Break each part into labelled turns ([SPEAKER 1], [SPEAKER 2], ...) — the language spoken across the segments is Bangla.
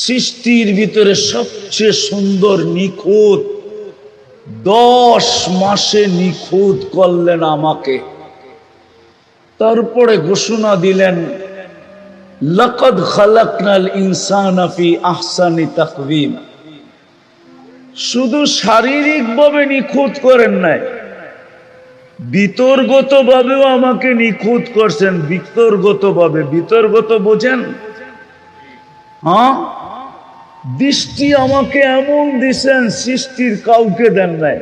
[SPEAKER 1] সৃষ্টির ভিতরে সবচেয়ে সুন্দর নিখুঁত 10 মাসে নিখুঁত করলেন আমাকে। তারপরে ঘোষণা দিলেন লাকাদ খালাকনাল ইনসানা ফি আহসানি তাকওয়িম। শুধু শারীরিকভাবে নিখুঁত করেন নাই, বিতর্গতভাবেও আমাকে নিখুঁত করছেন। বিতর্গতভাবে, বিতর্গত বোঝেন? হ্যাঁ, দৃষ্টি আমাকে এমন দিছেন সৃষ্টির কাউকে দেন নাই।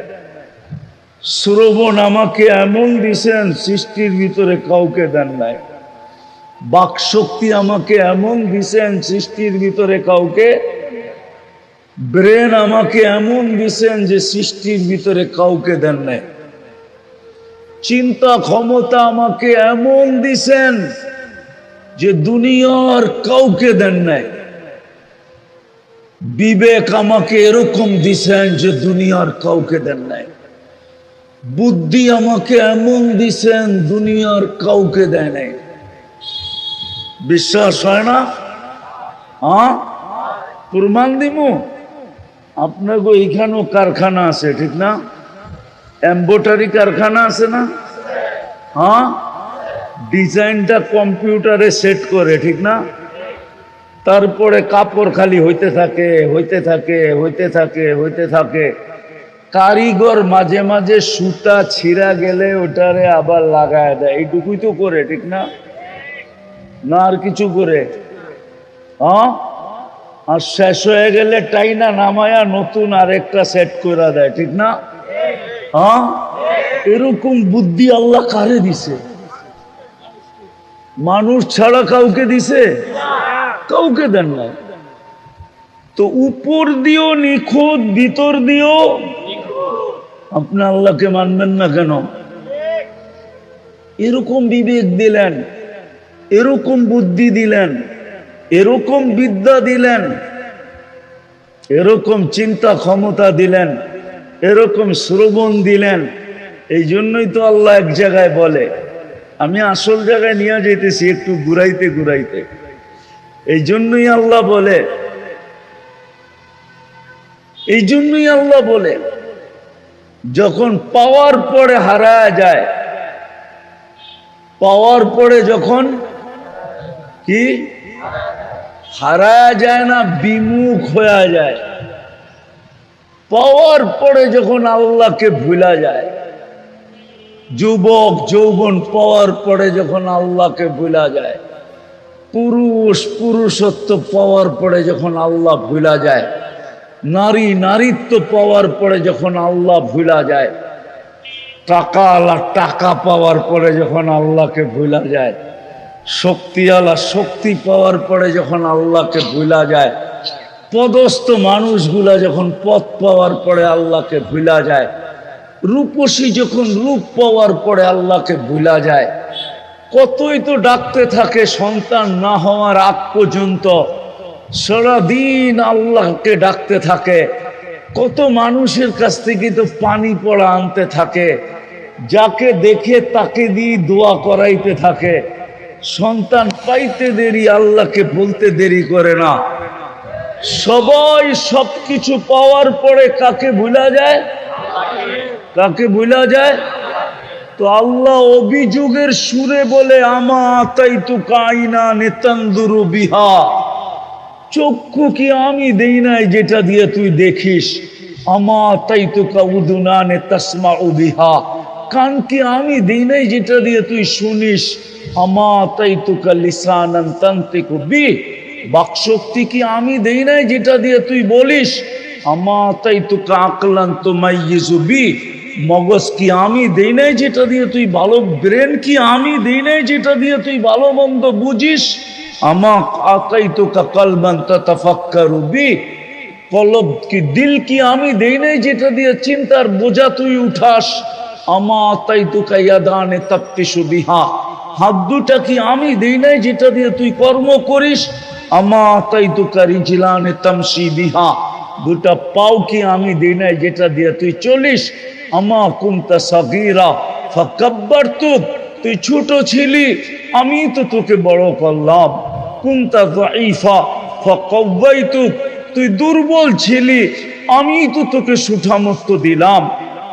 [SPEAKER 1] শ্রবণ আমাকে এমন দিছেন সৃষ্টির ভিতরে কাউকে দেন নাই। বাকশক্তি আমাকে এমন দিছেন সৃষ্টির ভিতরে কাউকে। ব্রেন আমাকে এমন দিছেন যে সৃষ্টির ভিতরে কাউকে দেন নাই। চিন্তা ক্ষমতা আমাকে এমন দিছেন যে দুনিয়ার কাউকে দেন নাই। বিবেক আমাকে এরকম দিছেন যে দুনিয়ার কাউকে দেন নাই। বুদ্ধি আমাকে এমন দিছেন দুনিয়ার কাউকে দেয় নাই। বিশ্বাস হয় না? হ্যাঁ, প্রমাণ দিমু। আপনাকে এইখানেও কারখানা আছে, ঠিক না? এমব্রয়ডারি কারখানা আছে না? হ্যাঁ, ডিজাইনটা কম্পিউটারে সেট করে, ঠিক না? তারপরে কাপড় খালি হইতে থাকে, হইতে থাকে, হইতে থাকে, হইতে থাকে। কারিগর মাঝে মাঝে সুতা ছিঁড়া গেলে ওটারে আবার লাগায় দেয়। এইটুকুই তো করে, ঠিক না? না আর কিছু করে? হ্যাঁ, আর শেষ হয়ে গেলে টাইনা নামায়া নতুন আরেকটা সেট করে দেয়, ঠিক না? হ্যাঁ, এরকম বুদ্ধি আল্লাহ কারে দিছে? মানুষ ছাড়া কাউকে দিছে? কাউকে দেন না। তো উপর দিও নিখুঁত, ভিতর দিও। আপনি আল্লাহকে মানবেন না কেন? এরকম বিবেক দিলেন, এরকম বুদ্ধি দিলেন, এরকম বিদ্যা দিলেন, এরকম চিন্তা ক্ষমতা দিলেন, এরকম শ্রবণ দিলেন। এই জন্যই তো আল্লাহ এক জায়গায় বলে, আমি আসল জায়গায় নিয়ে যেতেছি একটু ঘুরাইতে ঘুরাইতে। এই জন্যই আল্লাহ বলে, এই জন্যই আল্লাহ বলে যখন পাওয়ার পরে হারায় যায়, পাওয়ার পরে যখন কি হারায় যায় না, বিমুখ হয়ে যায়। পাওয়ার পরে যখন আল্লাহকে ভুলা যায়, যুবক যৌবন পাওয়ার পরে যখন আল্লাহকে ভুলা যায়, পুরুষ পুরুষত্ব পাওয়ার পরে যখন আল্লাহ ভুলা যায়, নারী নারীত্ব পাওয়ার পরে যখন আল্লাহ ভুলা যায়, টাকা আলা টাকা পাওয়ার পরে যখন আল্লাহকে ভুলা যায়, শক্তিওয়ালা শক্তি পাওয়ার পরে যখন আল্লাহকে ভুলা যায়, পদস্থ মানুষগুলা যখন পদ পাওয়ার পরে আল্লাহকে ভুলা যায়, রূপসী যখন রূপ পাওয়ার পরে আল্লাহকে ভুলা যায়। কতই তো ডাকতে থাকে সন্তান না হওয়ার আগ পর্যন্ত, সারাদিন আল্লাহকে ডাকতে থাকে। কত মানুষের কাছ থেকে তো পানি পড়া আনতে থাকে, যাকে দেখে তাকে দিয়ে দোয়া করাইতে থাকে। সন্তান পাইতে দেরি, আল্লাহকে বলতে দেরি করে না। সবাই সবকিছু পাওয়ার পরে কাকে ভুলা যায়? কাকে ভুলা যায়? তো আল্লাহ অভিযোগের সুরে বলে, আমা তাই তু কাইনা নেতান্দুরু বিহা। চক্ষু কি আমি দেই নাই যেটা দিয়ে তুই দেখিস? আমা তাই তু কাউদুনা নে তাসমা বিহা। কান কি আমি দেই নাই যেটা দিয়ে তুই শুনিস? আমা তাই তু কা লিসানান তানতিকু বি। বাকশক্তি কি আমি দেই নাই যেটা দিয়ে তুই বলিস? আমা তাই তু কা আকলান তুমাইয়িজু বি। মগজ কি আমি দেই নাই যেটা দিয়ে তুই ভালো, ব্রেন কি আমি দেই নাই যেটা দিয়ে তুই ভালো মন্দ বুঝিস? আমা আতাইতুকা কলবান তাতাফাক্কারু বি। কলব কি দিল কি আমি দেই নাই যেটা দিয়ে চিন্তার বোঝা তুই উঠাস? আমা আতাইতুকা ইয়াদানে তাফতিশু বিহা। হাত দুটা কি আমি দেই নাই যেটা দিয়ে তুই কর্ম করিস? আমা আতাইতুকা রিজলানে তামশি বিহা। দুটা পাও কি আমি দেই নাই যেটা দিয়ে তুই চলিস? আমা কুনতা সাগীরা ফাকাব্বারতুক। তুই ছোট ছিলি, আমি তো তোকে বড় করলাম। কুনতা যায়ীফা ফাকাওয়াইতুক, তুই দুর্বল ছিলি, আমি তো তোকে সুঠামত্ব দিলাম।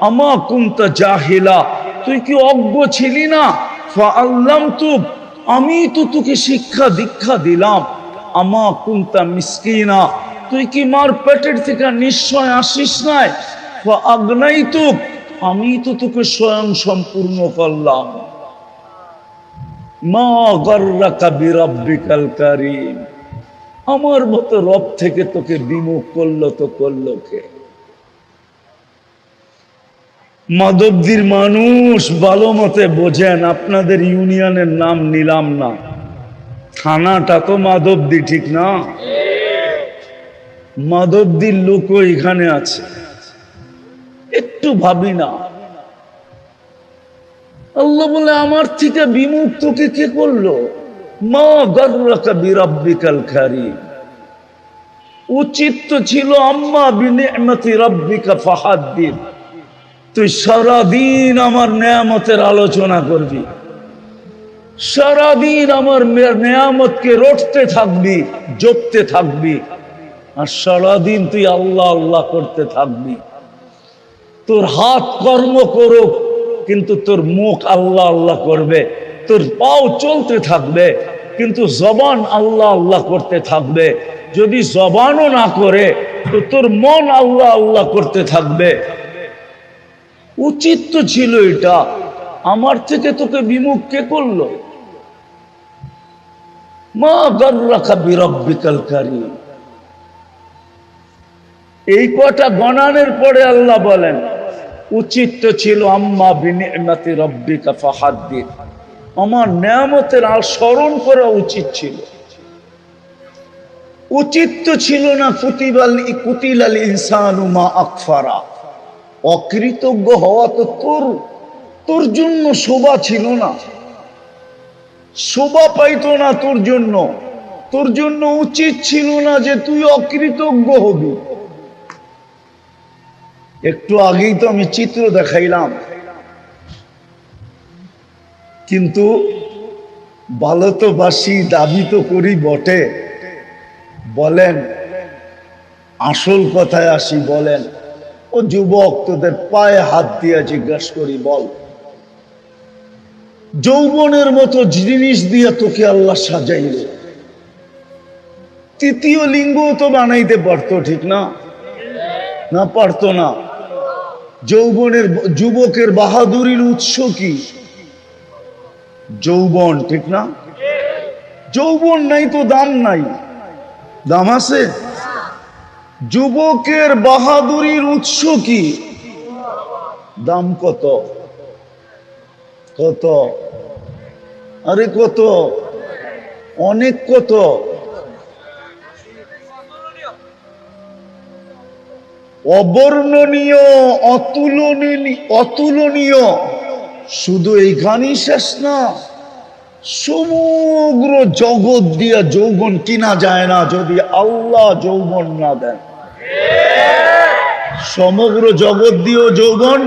[SPEAKER 1] আমা কুনতা জাহিলা, তুই কি অজ্ঞ ছিলি না? ফাআল্লামতুক, আমি তো তোকে শিক্ষা দীক্ষা দিলাম। আমা কুনতা মিসকিনা, তুই কি মার পেটের থেকে নিশ্চয় আসিস নাই? ফাআগনাইতুক, আমি তো তোকে স্বয়ং সম্পূর্ণ করলাম। মা গাররাকা বিরাব্বিকাল কারীম, আমার মতো রব থেকে তোকে বিমুখ করলো তো করলো কে? মাধবদীর মানুষ ভালো মতে বোঝেন, আপনাদের ইউনিয়নের নাম নিলাম না, থানাটা তো মাধবদী, ঠিক না? মাধবদীর লোকও এখানে আছে, একটু ভাবি না। আল্লাহ বলে আমার থেকে বিমুখ তোকে কে করলো? মা গাররাকা বিরাব্বিকাল কারীম, উচিত তো ছিল আম্মা বিনি'মাতি রাব্বিকা ফাহাদ্দিস, তুই সারাদিন আমার নেয়ামতের আলোচনা করবি, সারাদিন আমার নেয়ামতকে রটতে থাকবি, জপতে থাকবি, আর সারাদিন তুই আল্লাহ আল্লাহ করতে থাকবি। তোর হাত কর্ম করুক, কিন্তু তোর মুখ আল্লাহ আল্লাহ করবে। তোর পাও চলতে থাকবে, কিন্তু জবান আল্লাহ আল্লাহ করতে থাকবে। যদি জবানও না করে, তো তোর মন আল্লাহ আল্লাহ করতে থাকবে। উচিত তো ছিল এটা, আমার থেকে তোকে বিমুখ কে করলো? মা গাররাকা বিরাব্বিকাল কারীম। এই কটা গণানের পরে আল্লাহ বলেন উচিত তো ছিল আম্মা বিনি'মাতি রাব্বিকা ফাহাদ্দিস, আমার নেয়ামতের আর স্মরণ করা উচিত ছিল। উচিত তো ছিল না কুতিলাল ইনসানু মা আকফারা, অকৃতজ্ঞ হওয়া তো তোর জন্য শোভা ছিল না, শোভা পাইতো না তোর জন্য উচিত ছিল না যে তুই অকৃতজ্ঞ হবি। একটু আগেই তো আমি চিত্র দেখাইলাম, কিন্তু ভালো তো বাসি, দাবি তো করি বটে। বলেন, আসল কথায় আসি, বলেন ও যুবক, তোদের পায়ে হাত দিয়ে জিজ্ঞাসা করি, বল যৌবনের মতো জিনিস দিয়ে তোকে আল্লাহ সাজাইল, তৃতীয় লিঙ্গ তো বানাইতে পারতো, ঠিক না? না পারতো না। যুবকের বাহাদুরির উৎস কি? যৌবন, ঠিক না? যৌবন নাই তো দাম নাই, দাম আছে? যুবকের বাহাদুরির উৎস কি? দাম কত? কত? আরে কত? অনেক কত? অবর্ণনীয়, অতুলনীয়। শুধু এইখানেই শেষ না, সমগ্র জগৎ দিয়া যৌবন কিনা যায় না যদি আল্লাহ যৌবন না দেন। সমগ্র জগৎ দিয়েও যৌবন,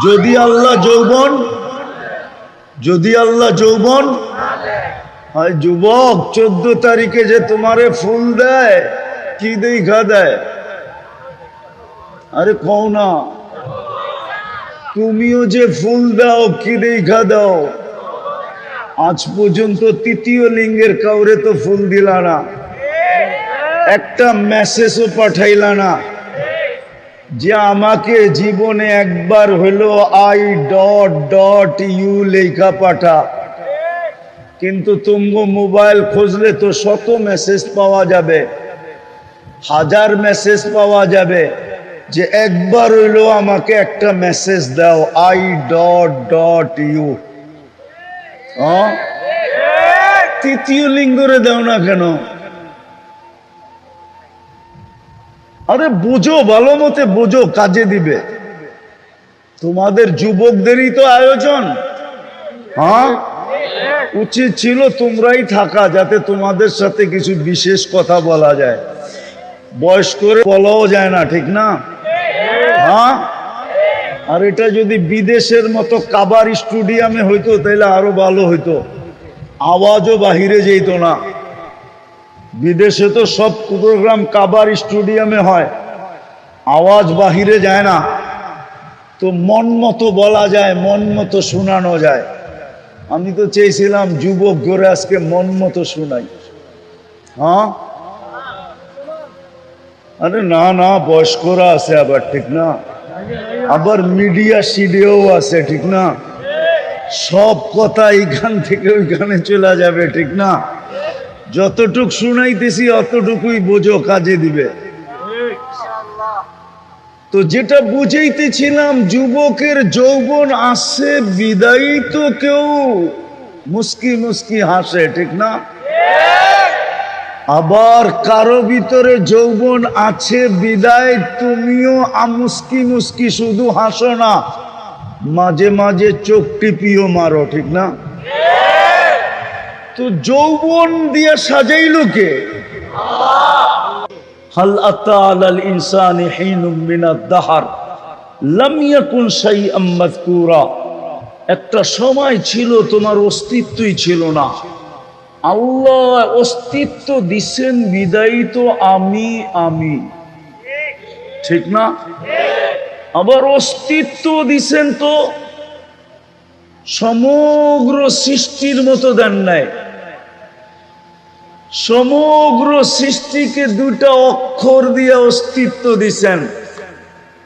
[SPEAKER 1] যদি আল্লাহ যৌবন, যদি আল্লাহ যৌবন। হয় যুবক, 14 তারিখে যে তোমারে ফুল দেয়, কি দেখা দেয়? আরে কও না, তুমিও যে ফুল দাও, কি দেখা দাও? আজ পর্যন্ত তৃতীয় লিঙ্গের কাউরে তো ফুল দিলা না, একটা মেসেজও পাঠাইলা না যে আমাকে জীবনে একবার হলো I.U লেখা পাঠা। কিন্তু তুমগো মোবাইল খুঁজলে তো শত মেসেজ পাওয়া যাবে, হাজার মেসেজ পাওয়া যাবে, যে একবার হইলো আমাকে একটা মেসেজ দাও I.U। তৃতীয় লিঙ্গরে দাও না কেন? আরে বুঝো, ভালো মতে বুঝো, কাজে দিবে। তোমাদের যুবকদেরই তো আয়োজন। উচিত ছিল তোমরাই থাকা, যাতে তোমাদের সাথে কিছু বিশেষ কথা বলা যায়। বয়স করে বলাও যায় না, ঠিক না? আর এটা যদি বিদেশের মতো কাবার স্টুডিয়ামে হইতো তাহলে আরো ভালো হইতো, আওয়াজও বাহিরে যেত না। বিদেশে তো সব প্রোগ্রাম কাবার স্টেডিয়ামে হয়, আওয়াজ বাহিরে যায় না, তো মন মতো বলা যায়, মন মতো শোনানো যায়। আমি তো চেয়েছিলাম যুবক ঘরে আজকে মন মতো শোনাই। হ্যাঁ, আরে না না, বয়স্করা আছে আবার, ঠিক না? আবার মিডিয়া সিডিও আছে, ঠিক না? সব কথা এইখান থেকে ওইখানে চলে যাবে, ঠিক না? যতটুক শুনাইতেছি অতটুকুই বোঝো, কাজে দিবে। তো যেটা বুঝাইতেছিলাম, যুবকের যৌবন আসছে বিদায়ী তো কেউ মুস্কি মুস্কি হাসে, ঠিক না? আবার কারো ভিতরে যৌবন আছে বিদায় তুমিও মুস্কি মুস্কি শুধু হাসো না, মাঝে মাঝে চোখ টিপিও মারো, ঠিক না? তো যৌবন দিয়ে সাজাইলো কে? হাল আতা আলাল ইনসানি হিনুম মিনাদ দাহর লাম ইয়াকুন শাইআম মাযকুরা। একটা সময় ছিল তোমার অস্তিত্বই ছিল না, আল্লাহ অস্তিত্ব দিছেন বিদায়ী তো আমি, ঠিক না? আবার অস্তিত্ব দিছেন তো সমগ্র সৃষ্টির মতো দেন নাই। সমগ্র সৃষ্টিকে দুটা অক্ষর দিয়ে অস্তিত্ব দিছেন,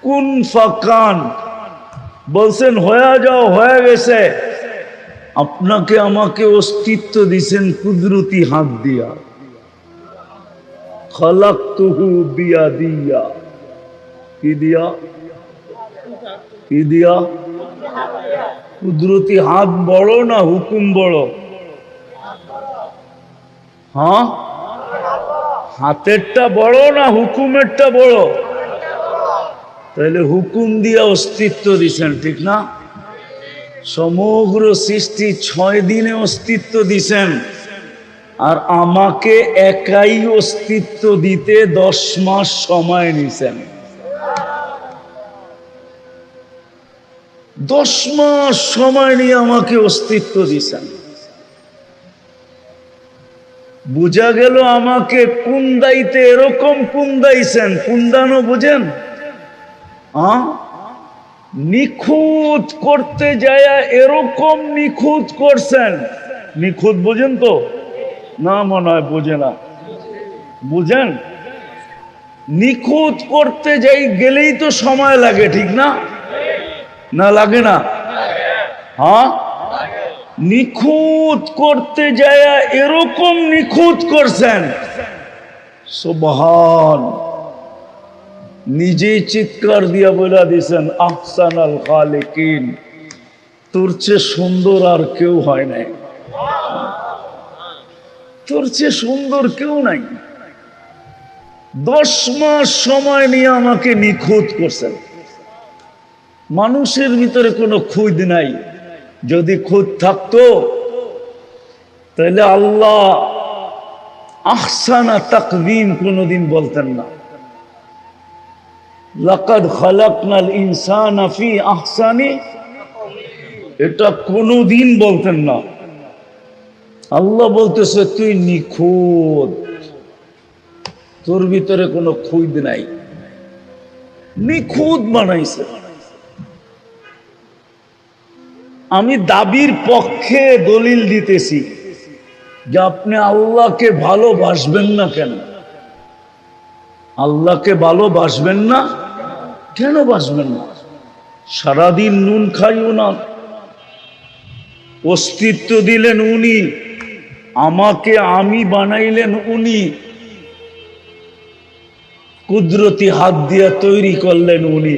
[SPEAKER 1] কুন ফাকান। বলছেন হয়ে যাও, হয়ে গেছে। আপনাকে আমাকে অস্তিত্ব দিছেন কুদরতি হাত দিয়া, খালাকতুহু বিয়াদিয়া। কি দিয়া? কি দিয়া? কুদরতি হাত বড় না হুকুম বড়? হ্যাঁ, হাতেরটা বড় না হুকুমেরটা বড়? তাহলে হুকুম দিয়া অস্তিত্ব দিছেন, ঠিক না? সমগ্র সৃষ্টি 6 দিনে অস্তিত্ব দিছেন, আর আমাকে একাই অস্তিত্ব দিতে 10 মাস সময় নিছেন। 10 মাস সময় নিয়ে আমাকে অস্তিত্ব দিছেন। বুঝা গেল আমাকে কুন্দাইতে এরকম কুন্দাইছেন। কুন্দানো বুঝেন? নিখুঁত করতে যায় এরকম নিখুঁত করছেন। নিখুঁত বুঝেন তো? না, মনে হয় বুঝে না। বুঝেন? নিখুঁত করতে যাই গেলেই তো সময় লাগে, ঠিক না? না লাগে না? হ্যাঁ, নিখুঁত করতে যায় এরকম নিখুঁত করছেন। সুবহান। নিজেই চিৎকার দিয়া বলে দিয়েছেন আহসানাল খালিকিন, তোর চেয়ে সুন্দর আর কেউ হয় নাই, তোর চেয়ে সুন্দর কেউ নাই। 10 মাস সময় নিয়ে আমাকে নিখুঁত করছেন। মানুষের ভিতরে কোনো খুঁত নাই। যদি খুঁত থাকতো তাহলে আল্লাহ আহসানা তাকবীম কোনদিন বলতেন না। লাকাদ খালাকনাল ইনসানা ফি আহসানি, এটা কোনদিন বলতেন না। আল্লাহ বলতেছে তুই নিখুঁত, তোর ভিতরে কোনো খুঁত নাই, নিখুঁত বানাইছে। আমি দাবির পক্ষে দলিল দিতেছি যে আপনি আল্লাহকে ভালোবাসবেন না কেন? আল্লাহকে ভালোবাসবেন না কেন? বাসবেন না? সারাদিন নুন খাইও না, অস্তিত্ব দিলেন উনি, আমাকে আমি বানাইলেন উনি, কুদরতি হাত দিয়া তৈরি করলেন উনি।